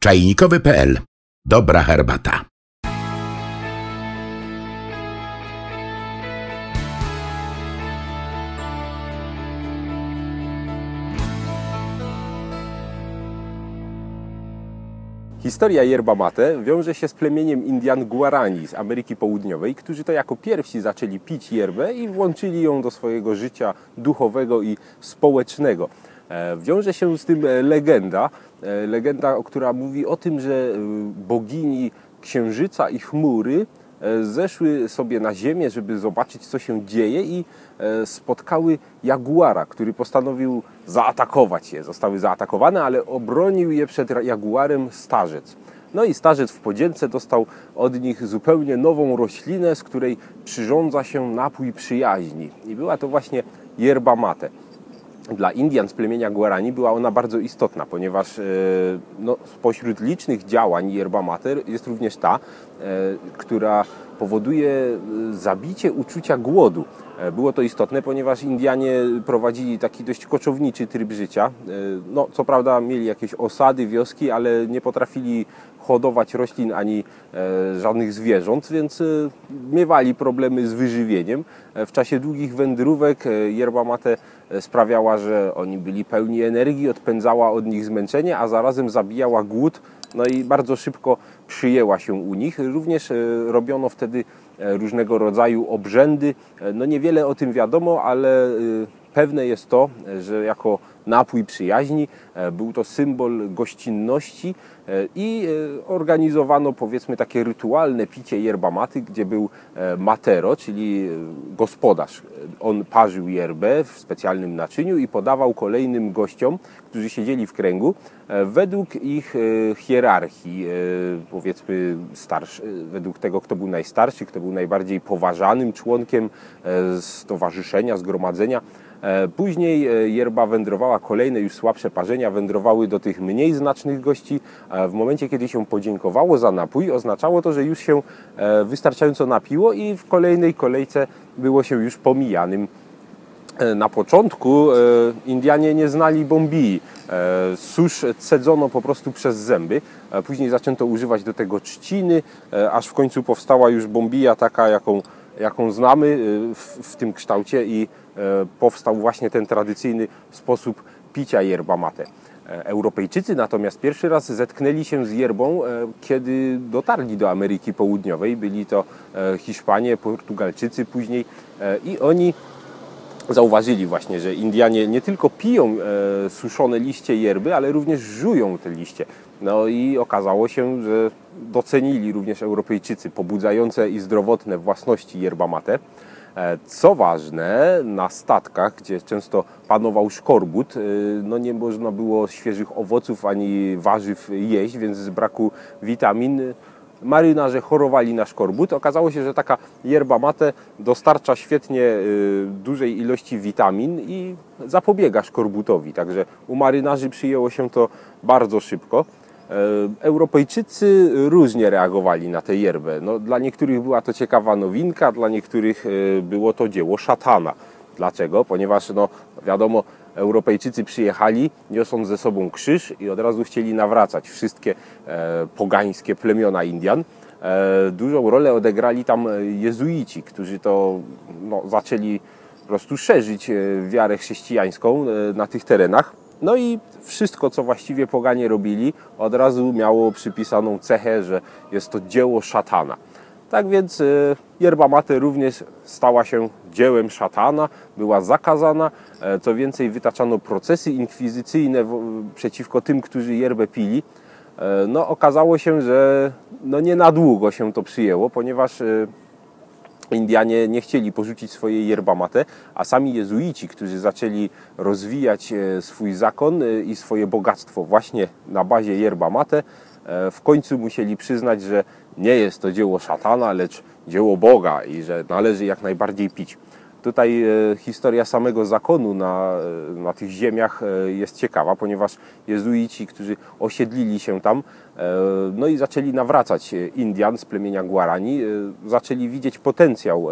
Czajnikowy.pl. Dobra herbata. Historia yerba mate wiąże się z plemieniem Indian Guarani z Ameryki Południowej, którzy to jako pierwsi zaczęli pić yerbę i włączyli ją do swojego życia duchowego i społecznego. Wiąże się z tym legenda, która mówi o tym, że bogini księżyca i chmury zeszły sobie na ziemię, żeby zobaczyć, co się dzieje, i spotkały jaguara, który postanowił zaatakować je. Zostały zaatakowane, ale obronił je przed jaguarem starzec. No i starzec w podzięce dostał od nich zupełnie nową roślinę, z której przyrządza się napój przyjaźni. I była to właśnie yerba mate. Dla Indian z plemienia Guarani była ona bardzo istotna, ponieważ spośród licznych działań yerba mate jest również ta, która powoduje zabicie uczucia głodu. Było to istotne, ponieważ Indianie prowadzili taki dość koczowniczy tryb życia. Co prawda mieli jakieś osady, wioski, ale nie potrafili hodować roślin ani żadnych zwierząt, więc miewali problemy z wyżywieniem. W czasie długich wędrówek yerba mate sprawiała, że oni byli pełni energii, odpędzała od nich zmęczenie, a zarazem zabijała głód. No i bardzo szybko przyjęła się u nich. Również robiono wtedy różnego rodzaju obrzędy. Niewiele o tym wiadomo, ale pewne jest to, że jako napój przyjaźni był to symbol gościnności i organizowano, powiedzmy, takie rytualne picie yerba maty, gdzie był matero, czyli gospodarz. On parzył yerbę w specjalnym naczyniu i podawał kolejnym gościom, którzy siedzieli w kręgu, według ich hierarchii, powiedzmy według tego, kto był najstarszy, kto był najbardziej poważanym członkiem stowarzyszenia, zgromadzenia. Później yerba wędrowała, kolejne już słabsze parzenia wędrowały do tych mniej znacznych gości. W momencie, kiedy się podziękowało za napój, oznaczało to, że już się wystarczająco napiło i w kolejnej kolejce było się już pomijanym. Na początku Indianie nie znali bombii. Susz cedzono po prostu przez zęby. Później zaczęto używać do tego trzciny, aż w końcu powstała już bombija taka, jaką znamy w tym kształcie, i powstał właśnie ten tradycyjny sposób picia yerba mate. Europejczycy natomiast pierwszy raz zetknęli się z yerbą, kiedy dotarli do Ameryki Południowej. Byli to Hiszpanie, Portugalczycy później, i oni zauważyli właśnie, że Indianie nie tylko piją suszone liście yerby, ale również żują te liście. No i okazało się, że docenili również Europejczycy pobudzające i zdrowotne własności yerba mate. Co ważne, na statkach, gdzie często panował szkorbut, nie można było świeżych owoców ani warzyw jeść, więc z braku witamin marynarze chorowali na szkorbut. Okazało się, że taka yerba mate dostarcza świetnie dużej ilości witamin i zapobiega szkorbutowi. Także u marynarzy przyjęło się to bardzo szybko. Europejczycy różnie reagowali na tę yerbę. Dla niektórych była to ciekawa nowinka, dla niektórych było to dzieło szatana. Dlaczego? Ponieważ wiadomo, Europejczycy przyjechali, niosąc ze sobą krzyż, i od razu chcieli nawracać wszystkie pogańskie plemiona Indian. Dużą rolę odegrali tam jezuici, którzy to zaczęli po prostu szerzyć wiarę chrześcijańską na tych terenach. No i wszystko, co właściwie poganie robili, od razu miało przypisaną cechę, że jest to dzieło szatana. Tak więc yerba mate również stała się dziełem szatana, była zakazana. Co więcej, wytaczano procesy inkwizycyjne przeciwko tym, którzy yerbę pili. Okazało się, że nie na długo się to przyjęło, ponieważ Indianie nie chcieli porzucić swojej yerba mate, a sami jezuici, którzy zaczęli rozwijać swój zakon i swoje bogactwo właśnie na bazie yerba mate, w końcu musieli przyznać, że nie jest to dzieło szatana, lecz dzieło Boga i że należy jak najbardziej pić. Tutaj historia samego zakonu na tych ziemiach jest ciekawa, ponieważ jezuici, którzy osiedlili się tam, no i zaczęli nawracać Indian z plemienia Guarani, zaczęli widzieć potencjał,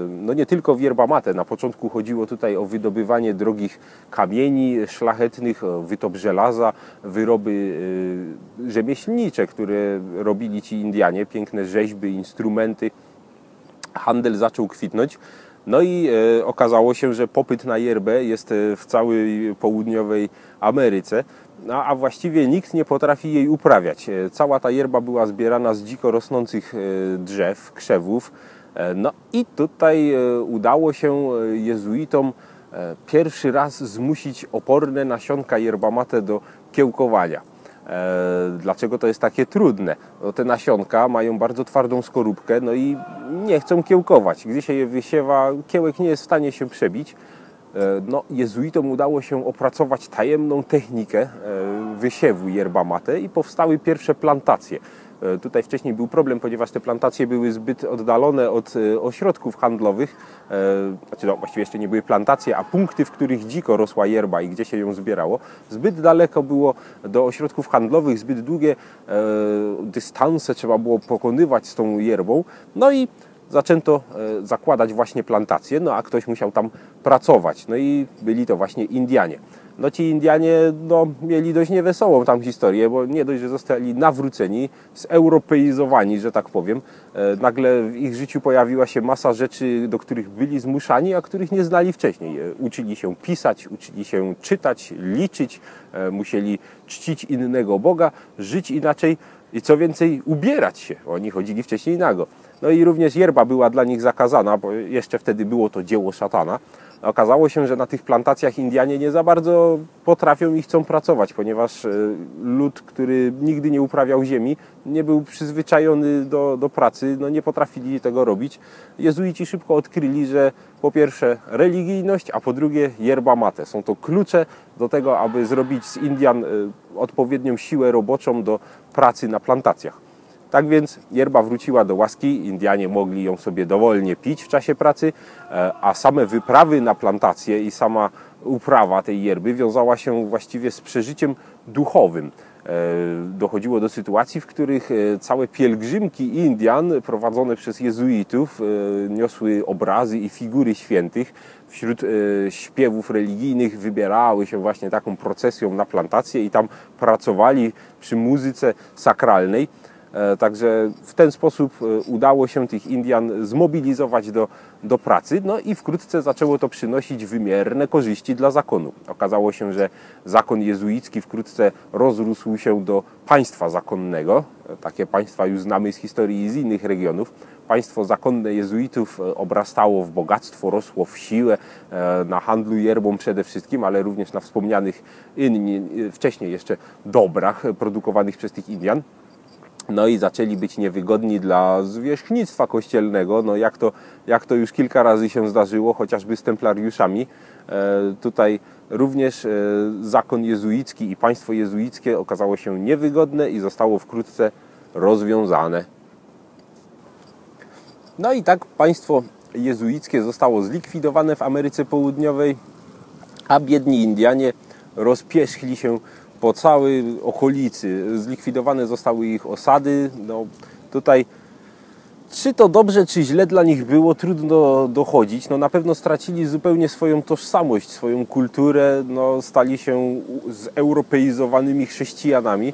no nie tylko w yerba mate. Na początku chodziło tutaj o wydobywanie drogich kamieni szlachetnych, wytop żelaza, wyroby rzemieślnicze, które robili ci Indianie, piękne rzeźby, instrumenty. Handel zaczął kwitnąć. No i okazało się, że popyt na yerbę jest w całej południowej Ameryce, a właściwie nikt nie potrafi jej uprawiać. Cała ta yerba była zbierana z dziko rosnących drzew, krzewów. No i tutaj udało się jezuitom pierwszy raz zmusić oporne nasionka yerba mate do kiełkowania. Dlaczego to jest takie trudne? No, te nasionka mają bardzo twardą skorupkę, no i nie chcą kiełkować. Gdy się je wysiewa, kiełek nie jest w stanie się przebić. No, jezuitom udało się opracować tajemną technikę wysiewu yerba mate i powstały pierwsze plantacje. Tutaj wcześniej był problem, ponieważ te plantacje były zbyt oddalone od ośrodków handlowych. Znaczy, no, właściwie jeszcze nie były plantacje, a punkty, w których dziko rosła yerba i gdzie się ją zbierało. Zbyt daleko było do ośrodków handlowych, zbyt długie dystanse trzeba było pokonywać z tą yerbą. No i zaczęto zakładać właśnie plantacje, no a ktoś musiał tam pracować. No i byli to właśnie Indianie. No ci Indianie mieli dość niewesołą tam historię, bo nie dość, że zostali nawróceni, zeuropeizowani, że tak powiem. Nagle w ich życiu pojawiła się masa rzeczy, do których byli zmuszani, a których nie znali wcześniej. Uczyli się pisać, uczyli się czytać, liczyć, musieli czcić innego Boga, żyć inaczej i co więcej ubierać się. Oni chodzili wcześniej nago. No i również yerba była dla nich zakazana, bo jeszcze wtedy było to dzieło szatana. Okazało się, że na tych plantacjach Indianie nie za bardzo potrafią i chcą pracować, ponieważ lud, który nigdy nie uprawiał ziemi, nie był przyzwyczajony do pracy, no nie potrafili tego robić. Jezuici szybko odkryli, że po pierwsze religijność, a po drugie yerba mate. Są to klucze do tego, aby zrobić z Indian odpowiednią siłę roboczą do pracy na plantacjach. Tak więc yerba wróciła do łaski, Indianie mogli ją sobie dowolnie pić w czasie pracy, a same wyprawy na plantacje i sama uprawa tej yerby wiązała się właściwie z przeżyciem duchowym. Dochodziło do sytuacji, w których całe pielgrzymki Indian prowadzone przez jezuitów niosły obrazy i figury świętych. Wśród śpiewów religijnych wybierały się właśnie taką procesją na plantację i tam pracowali przy muzyce sakralnej. Także w ten sposób udało się tych Indian zmobilizować do pracy, no i wkrótce zaczęło to przynosić wymierne korzyści dla zakonu. Okazało się, że zakon jezuicki wkrótce rozrósł się do państwa zakonnego. Takie państwa już znamy z historii i z innych regionów. Państwo zakonne jezuitów obrastało w bogactwo, rosło w siłę, na handlu yerbą przede wszystkim, ale również na wspomnianych wcześniej jeszcze dobrach produkowanych przez tych Indian. No i zaczęli być niewygodni dla zwierzchnictwa kościelnego, no jak to już kilka razy się zdarzyło, chociażby z templariuszami. Tutaj również zakon jezuicki i państwo jezuickie okazało się niewygodne i zostało wkrótce rozwiązane. No i tak państwo jezuickie zostało zlikwidowane w Ameryce Południowej, a biedni Indianie rozpierzchli się po całej okolicy. Zlikwidowane zostały ich osady. No, tutaj czy to dobrze, czy źle dla nich było, trudno dochodzić. No, na pewno stracili zupełnie swoją tożsamość, swoją kulturę. No, stali się zeuropeizowanymi chrześcijanami,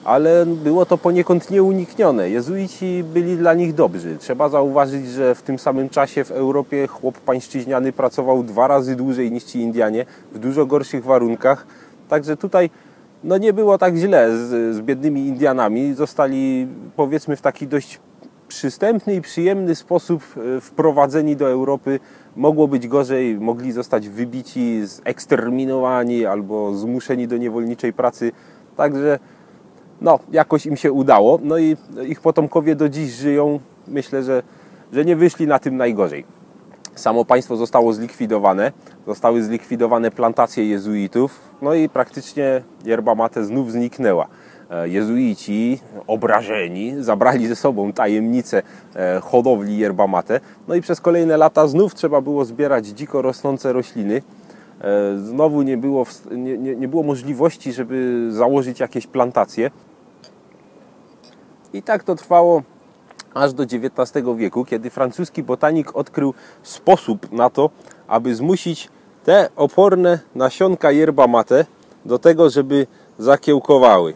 ale było to poniekąd nieuniknione. Jezuici byli dla nich dobrzy. Trzeba zauważyć, że w tym samym czasie w Europie chłop pańszczyźniany pracował 2 razy dłużej niż ci Indianie, w dużo gorszych warunkach. Także tutaj no nie było tak źle z biednymi Indianami. Zostali, powiedzmy, w taki dość przystępny i przyjemny sposób wprowadzeni do Europy. Mogło być gorzej, mogli zostać wybici, eksterminowani albo zmuszeni do niewolniczej pracy. Także no, jakoś im się udało. No i ich potomkowie do dziś żyją. Myślę, że nie wyszli na tym najgorzej. Samo państwo zostało zlikwidowane. Zostały zlikwidowane plantacje jezuitów. No i praktycznie yerba mate znów zniknęła. Jezuici, obrażeni, zabrali ze sobą tajemnicę hodowli yerba mate. No i przez kolejne lata znów trzeba było zbierać dziko rosnące rośliny. Znowu nie było możliwości, żeby założyć jakieś plantacje. I tak to trwało aż do XIX wieku, kiedy francuski botanik odkrył sposób na to, aby zmusić te oporne nasionka yerba mate do tego, żeby zakiełkowały.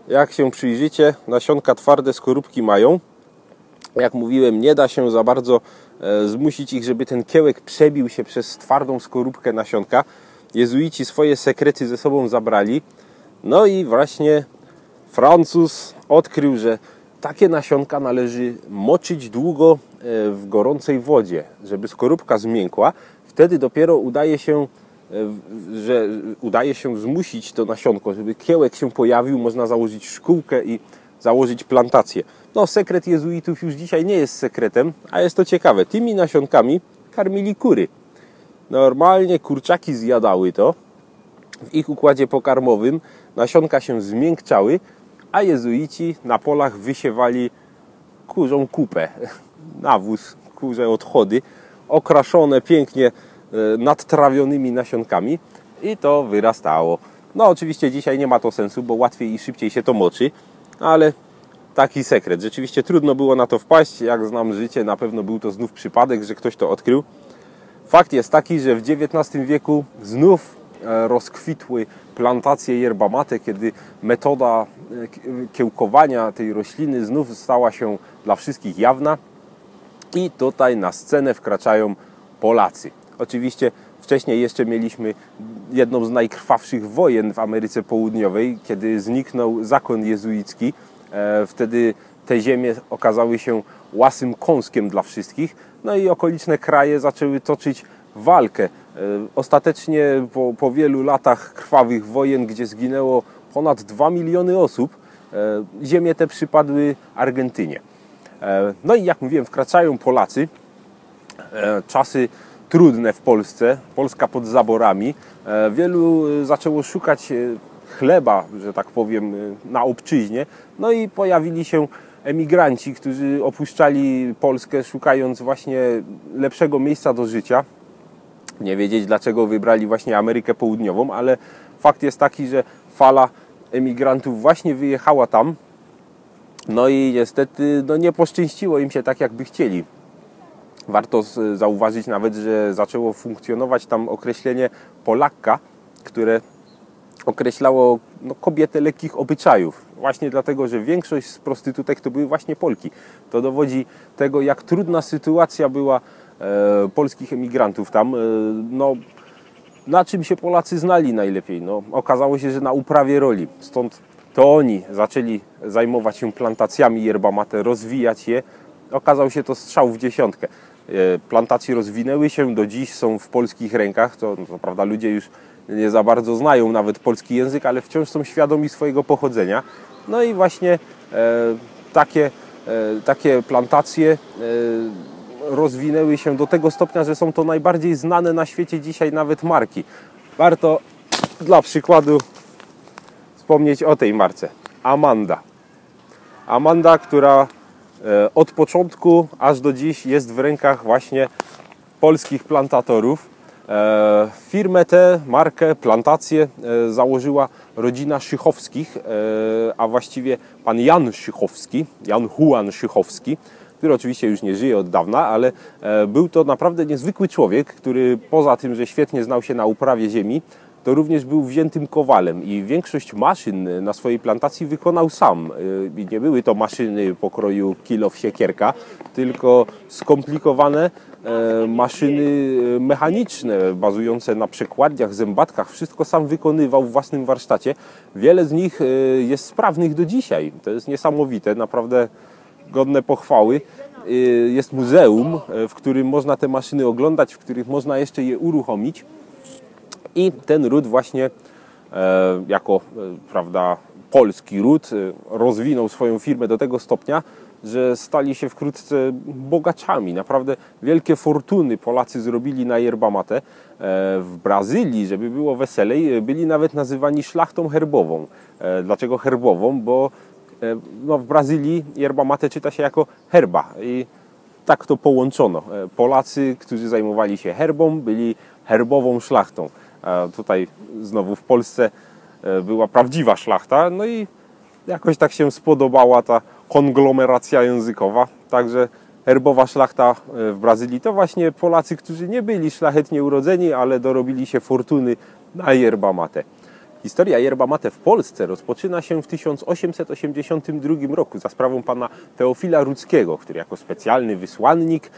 Jak się przyjrzycie, nasionka twarde skorupki mają. Jak mówiłem, nie da się za bardzo zmusić ich, żeby ten kiełek przebił się przez twardą skorupkę nasionka. Jezuici swoje sekrety ze sobą zabrali. No i właśnie Francuz odkrył, że takie nasionka należy moczyć długo w gorącej wodzie, żeby skorupka zmiękła. Wtedy dopiero udaje się zmusić to nasionko, żeby kiełek się pojawił, można założyć szkółkę i założyć plantację. No, sekret jezuitów już dzisiaj nie jest sekretem, a jest to ciekawe. Tymi nasionkami karmili kury. Normalnie kurczaki zjadały to. W ich układzie pokarmowym nasionka się zmiękczały, a jezuici na polach wysiewali kurzą kupę, nawóz, kurze odchody, okraszone pięknie nadtrawionymi nasionkami i to wyrastało. No oczywiście dzisiaj nie ma to sensu, bo łatwiej i szybciej się to moczy, ale taki sekret. Rzeczywiście trudno było na to wpaść. Jak znam życie, na pewno był to znów przypadek, że ktoś to odkrył. Fakt jest taki, że w XIX wieku znów rozkwitły plantacje yerba mate, kiedy metoda kiełkowania tej rośliny znów stała się dla wszystkich jawna i tutaj na scenę wkraczają Polacy. Oczywiście wcześniej jeszcze mieliśmy jedną z najkrwawszych wojen w Ameryce Południowej, kiedy zniknął zakon jezuicki. Wtedy te ziemie okazały się łasym kąskiem dla wszystkich. No i okoliczne kraje zaczęły toczyć walkę. Ostatecznie po wielu latach krwawych wojen, gdzie zginęło ponad 2 miliony osób, ziemie te przypadły Argentynie. No i jak mówiłem, wkraczają Polacy. Czasy trudne w Polsce, Polska pod zaborami. Wielu zaczęło szukać chleba, że tak powiem, na obczyźnie. No i pojawili się emigranci, którzy opuszczali Polskę, szukając właśnie lepszego miejsca do życia. Nie wiedzieć, dlaczego wybrali właśnie Amerykę Południową, ale fakt jest taki, że fala emigrantów właśnie wyjechała tam. No i niestety nie poszczęściło im się tak, jakby chcieli. Warto zauważyć nawet, że zaczęło funkcjonować tam określenie Polakka, które określało kobietę lekkich obyczajów. Właśnie dlatego, że większość z prostytutek to były właśnie Polki. To dowodzi tego, jak trudna sytuacja była polskich emigrantów tam. Na czym się Polacy znali najlepiej? Okazało się, że na uprawie roli. Stąd to oni zaczęli zajmować się plantacjami yerba mate, rozwijać je. Okazał się to strzał w dziesiątkę. Plantacje rozwinęły się, do dziś są w polskich rękach. To prawda, ludzie już nie za bardzo znają nawet polski język, ale wciąż są świadomi swojego pochodzenia. No i właśnie takie plantacje rozwinęły się do tego stopnia, że są to najbardziej znane na świecie dzisiaj nawet marki. Warto dla przykładu wspomnieć o tej marce. Amanda. Amanda, która od początku aż do dziś jest w rękach właśnie polskich plantatorów. Firmę tę, markę, plantację założyła rodzina Szychowskich, a właściwie pan Jan Szychowski, Jan Juan Szychowski, który oczywiście już nie żyje od dawna, ale był to naprawdę niezwykły człowiek, który poza tym, że świetnie znał się na uprawie ziemi, to również był wziętym kowalem i większość maszyn na swojej plantacji wykonał sam. I nie były to maszyny pokroju kilof siekierka, tylko skomplikowane maszyny mechaniczne, bazujące na przekładniach, zębatkach. Wszystko sam wykonywał w własnym warsztacie. Wiele z nich jest sprawnych do dzisiaj. To jest niesamowite, naprawdę godne pochwały. Jest muzeum, w którym można te maszyny oglądać, w których można jeszcze je uruchomić. I ten ród właśnie jako polski ród rozwinął swoją firmę do tego stopnia, że stali się wkrótce bogaczami. Naprawdę wielkie fortuny Polacy zrobili na yerba mate. W Brazylii, żeby było weselej, byli nawet nazywani szlachtą herbową. Dlaczego herbową? Bo w Brazylii yerba mate czyta się jako herba i tak to połączono. Polacy, którzy zajmowali się herbą, byli herbową szlachtą. Tutaj znowu w Polsce była prawdziwa szlachta, no i jakoś tak się spodobała ta konglomeracja językowa. Także herbowa szlachta w Brazylii to właśnie Polacy, którzy nie byli szlachetnie urodzeni, ale dorobili się fortuny na yerba mate. Historia yerba mate w Polsce rozpoczyna się w 1882 roku za sprawą pana Teofila Rudzkiego, który jako specjalny wysłannik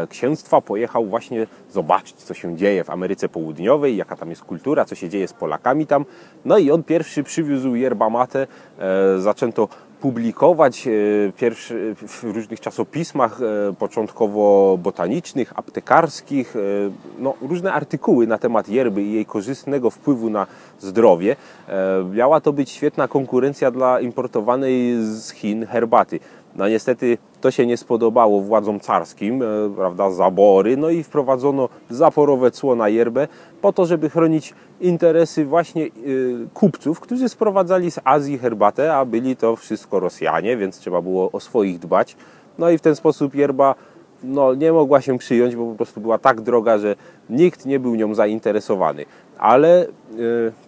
księstwa pojechał właśnie zobaczyć, co się dzieje w Ameryce Południowej, jaka tam jest kultura, co się dzieje z Polakami tam. No i on pierwszy przywiózł yerba mate, zaczęto publikować w różnych czasopismach, początkowo botanicznych, aptekarskich, różne artykuły na temat yerby i jej korzystnego wpływu na zdrowie. Miała to być świetna konkurencja dla importowanej z Chin herbaty. No niestety to się nie spodobało władzom carskim, prawda, zabory, no i wprowadzono zaporowe cło na yerbę po to, żeby chronić interesy właśnie kupców, którzy sprowadzali z Azji herbatę, a byli to wszystko Rosjanie, więc trzeba było o swoich dbać. No i w ten sposób yerba nie mogła się przyjąć, bo po prostu była tak droga, że nikt nie był nią zainteresowany. Ale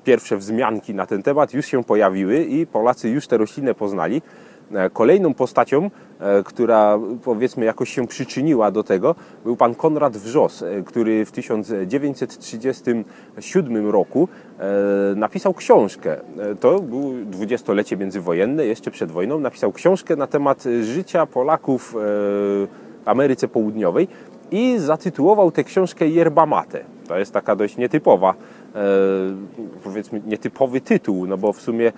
pierwsze wzmianki na ten temat już się pojawiły i Polacy już tę roślinę poznali. Kolejną postacią, która powiedzmy jakoś się przyczyniła do tego, był pan Konrad Wrzos, który w 1937 roku napisał książkę. To było dwudziestolecie międzywojenne, jeszcze przed wojną. Napisał książkę na temat życia Polaków w Ameryce Południowej i zatytułował tę książkę yerba mate. To jest taka dość nietypowa, powiedzmy nietypowy tytuł, no bo w sumie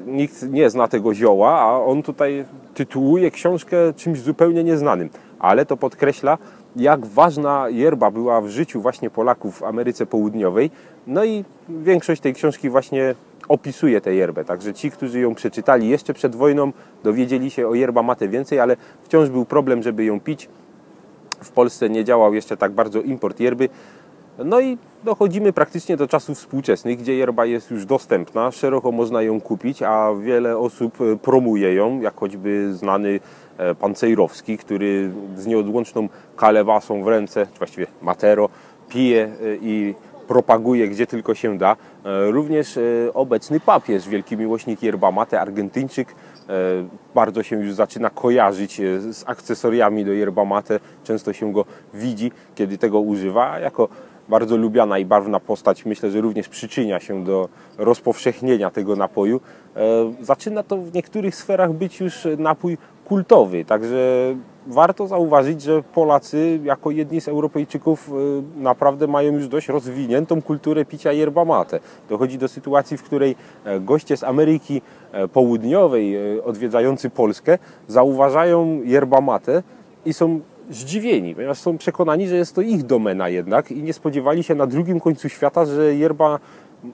nikt nie zna tego zioła, a on tutaj tytułuje książkę czymś zupełnie nieznanym. Ale to podkreśla, jak ważna yerba była w życiu właśnie Polaków w Ameryce Południowej. No i większość tej książki właśnie opisuje tę yerbę. Także ci, którzy ją przeczytali jeszcze przed wojną, dowiedzieli się o yerba mate więcej, ale wciąż był problem, żeby ją pić. W Polsce nie działał jeszcze tak bardzo import yerby. No i dochodzimy praktycznie do czasów współczesnych, gdzie yerba jest już dostępna, szeroko można ją kupić, a wiele osób promuje ją, jak choćby znany pan Cejrowski, który z nieodłączną kalebasą w ręce, czy właściwie matero, pije i propaguje gdzie tylko się da. Również obecny papież, wielki miłośnik yerba mate, Argentyńczyk, bardzo się już zaczyna kojarzyć z akcesoriami do yerba mate. Często się go widzi, kiedy tego używa, a jako bardzo lubiana i barwna postać, myślę, że również przyczynia się do rozpowszechnienia tego napoju. Zaczyna to w niektórych sferach być już napój kultowy, także warto zauważyć, że Polacy jako jedni z Europejczyków naprawdę mają już dość rozwiniętą kulturę picia yerba mate. Dochodzi do sytuacji, w której goście z Ameryki Południowej odwiedzający Polskę zauważają yerba mate i są zdziwieni, ponieważ są przekonani, że jest to ich domena jednak i nie spodziewali się na drugim końcu świata, że yerba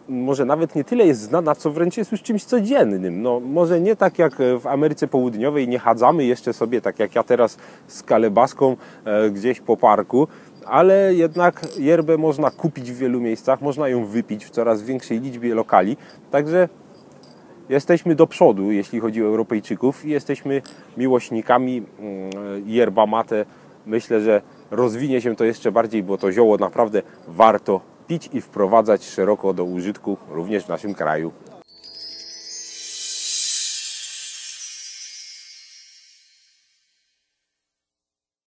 może nawet nie tyle jest znana, co wręcz jest już czymś codziennym. No, może nie tak jak w Ameryce Południowej, nie chadzamy jeszcze sobie tak jak ja teraz z kalebaską gdzieś po parku, ale jednak yerbę można kupić w wielu miejscach, można ją wypić w coraz większej liczbie lokali, także jesteśmy do przodu, jeśli chodzi o Europejczyków i jesteśmy miłośnikami yerba mate. Myślę, że rozwinie się to jeszcze bardziej, bo to zioło naprawdę warto pić i wprowadzać szeroko do użytku również w naszym kraju.